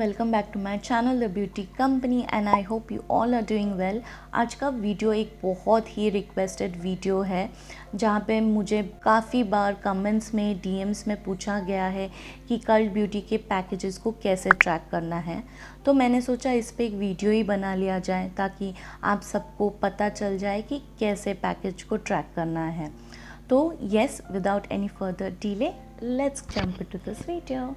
Welcome back to my channel the beauty company and I hope you all are doing well. आज का video एक बहुत he requested video है जहाँ पे मुझे काफ़ी बार कमेंट्स में डीएम्स में पूछा गया है कि कल्ट ब्यूटी के पैकेजेस को कैसे ट्रैक करना है। तो मैंने सोचा इस पे एक वीडियो ही बना लिया जाए ताकि आप सबको पता चल जाए कि कैसे पैकेज को ट्रैक करना है। तो yes, without any further delay let's jump into this video.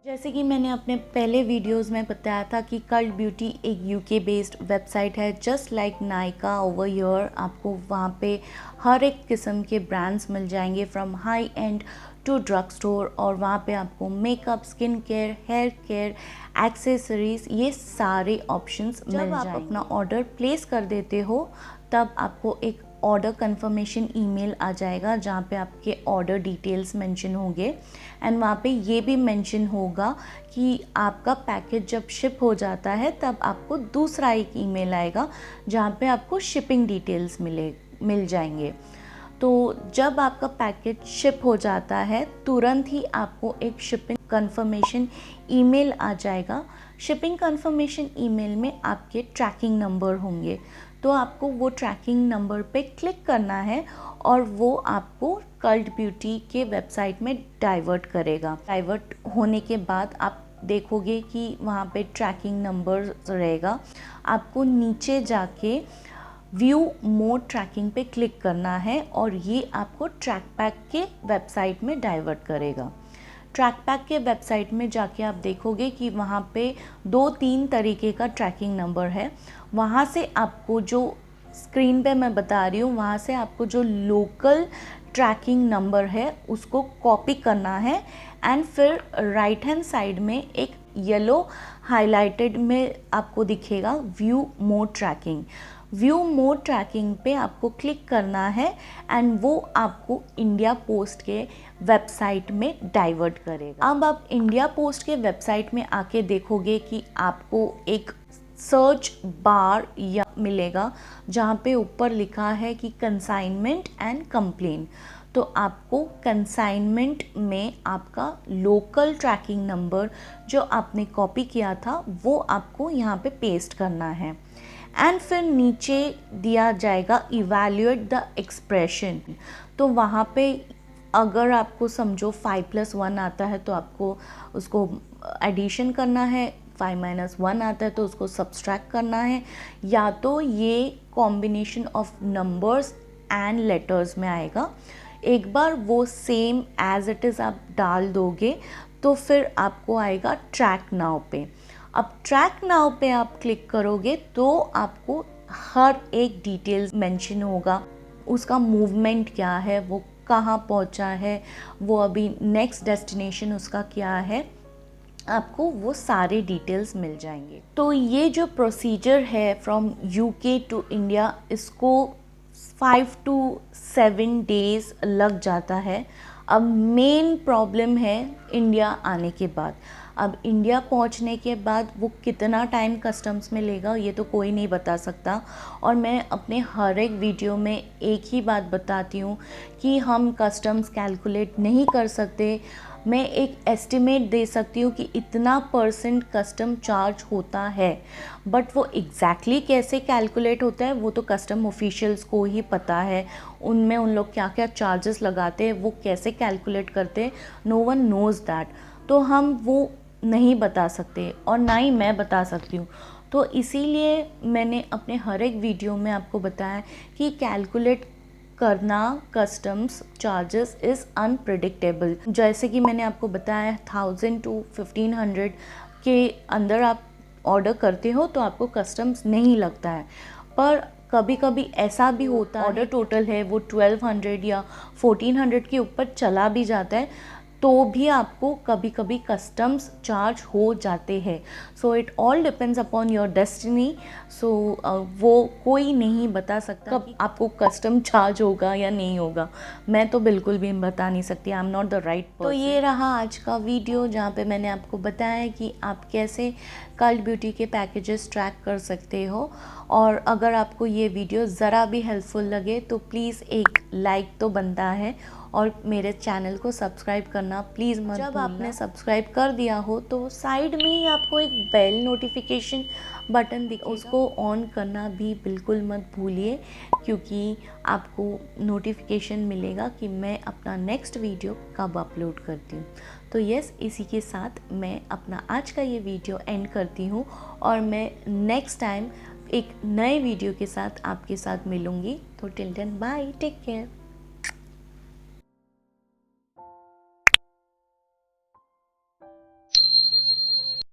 जैसे कि मैंने अपने पहले वीडियोस में बताया था कि कल्ट ब्यूटी एक यूके बेस्ड वेबसाइट है, just like Nykaa over here. आपको वहाँ पे हर एक किस्म के ब्रांड्स मिल जाएंगे from high end to drug store, और वहाँ पे आपको makeup, skin care, hair care, accessories, ये सारे ऑप्शंस मिल जाएंगे। जब आप अपना ऑर्डर प्लेस कर देते हो तब आपको एक ऑर्डर कंफर्मेशन ईमेल आ जाएगा जहाँ पे आपके ऑर्डर डिटेल्स मेंशन होंगे एंड वहाँ पे ये भी मेंशन होगा कि आपका पैकेज जब शिप हो जाता है तब आपको दूसरा एक ईमेल आएगा जहाँ पे आपको शिपिंग डिटेल्स मिल जाएंगे। तो जब आपका पैकेज शिप हो जाता है तुरंत ही आपको एक शिपिंग कंफर्मेशन ईमेल आ जाएगा। शिपिंग कंफर्मेशन ईमेल में आपके ट्रैकिंग नंबर होंगे, तो आपको वो ट्रैकिंग नंबर पे क्लिक करना है और वो आपको कल्ट ब्यूटी के वेबसाइट में डाइवर्ट करेगा। डाइवर्ट होने के बाद आप देखोगे कि वहाँ पे ट्रैकिंग नंबर रहेगा। आपको नीचे जाके व्यू मोर ट्रैकिंग पे क्लिक करना है और ये आपको ट्रैक पैक के वेबसाइट में डाइवर्ट करेगा। ट्रैक पैक के वेबसाइट में जाके आप देखोगे कि वहाँ पे 2-3 तरीके का ट्रैकिंग नंबर है। वहाँ से आपको जो स्क्रीन पे मैं बता रही हूँ वहाँ से आपको जो लोकल ट्रैकिंग नंबर है उसको कॉपी करना है एंड फिर राइट हैंड साइड में एक येलो हाइलाइटेड में आपको दिखेगा view more tracking. View more tracking पे आपको क्लिक करना है एंड वो आपको इंडिया पोस्ट के वेबसाइट में डाइवर्ट करेगा। अब आप इंडिया पोस्ट के वेबसाइट में आके देखोगे कि आपको एक सर्च बार या मिलेगा जहाँ पे ऊपर लिखा है कि कंसाइनमेंट एंड कंप्लेन। तो आपको कंसाइनमेंट में आपका लोकल ट्रैकिंग नंबर जो आपने कॉपी किया था वो आपको यहाँ पे पेस्ट करना है एंड फिर नीचे दिया जाएगा इवैल्यूएट द एक्सप्रेशन। तो वहाँ पे अगर आपको समझो 5+1 आता है तो आपको उसको एडिशन करना है, 5-1 आता है तो उसको सब्सट्रैक्ट करना है, या तो ये combination of numbers and letters में आएगा। एक बार वो सेम एज इट इज़ आप डाल दोगे तो फिर आपको आएगा ट्रैक नाउ पे। अब ट्रैक नाउ पे आप क्लिक करोगे तो आपको हर एक डिटेल्स मेंशन होगा, उसका मूवमेंट क्या है, वो कहाँ पहुँचा है, वो अभी नेक्स्ट डेस्टिनेशन उसका क्या है, आपको वो सारे डिटेल्स मिल जाएंगे। तो ये जो प्रोसीजर है फ्रॉम यूके टू इंडिया इसको 5 to 7 डेज़ लग जाता है। अब मेन प्रॉब्लम है इंडिया आने के बाद। अब इंडिया पहुंचने के बाद वो कितना टाइम कस्टम्स में लेगा ये तो कोई नहीं बता सकता, और मैं अपने हर एक वीडियो में एक ही बात बताती हूँ कि हम कस्टम्स कैलकुलेट नहीं कर सकते। मैं एक एस्टिमेट दे सकती हूँ कि इतना % कस्टम चार्ज होता है, बट वो एग्जैक्टली कैसे कैलकुलेट होता है वो तो कस्टम ऑफिशियल्स को ही पता है। उनमें उन लोग क्या क्या चार्जेस लगाते हैं, वो कैसे कैलकुलेट करते हैं, नो वन नोज़ दैट। तो हम वो नहीं बता सकते और ना ही मैं बता सकती हूँ। तो इसीलिए मैंने अपने हर एक वीडियो में आपको बताया कि कैलकुलेट करना कस्टम्स चार्जेस इज़ अनप्रिडिक्टेबल। जैसे कि मैंने आपको बताया 1000 to 1500 के अंदर आप ऑर्डर करते हो तो आपको कस्टम्स नहीं लगता है, पर कभी कभी ऐसा भी होता है ऑर्डर टोटल है वो 1200 या 1400 के ऊपर चला भी जाता है तो भी आपको कभी कभी कस्टम्स चार्ज हो जाते हैं। So it all depends upon your destiny. So वो कोई नहीं बता सकता कब आपको कस्टम चार्ज होगा या नहीं होगा, मैं तो बिल्कुल भी बता नहीं सकती, I am not the right person. तो ये रहा आज का वीडियो जहाँ पे मैंने आपको बताया कि आप कैसे कल्ट ब्यूटी के पैकेजेस ट्रैक कर सकते हो। और अगर आपको ये वीडियो ज़रा भी हेल्पफुल लगे तो प्लीज़ एक लाइक तो बनता है और मेरे चैनल को सब्सक्राइब करना प्लीज़ मत भूलना। जब आपने सब्सक्राइब कर दिया हो तो साइड में ही आपको एक बेल नोटिफिकेशन बटन दिखेगा, उसको ऑन करना भी बिल्कुल मत भूलिए, क्योंकि आपको नोटिफिकेशन मिलेगा कि मैं अपना नेक्स्ट वीडियो कब अपलोड करती हूँ। तो यस, इसी के साथ मैं अपना आज का ये वीडियो एंड करती हूँ और मैं नेक्स्ट टाइम एक नए वीडियो के साथ आपके साथ मिलूँगी। तो till then bye, take care.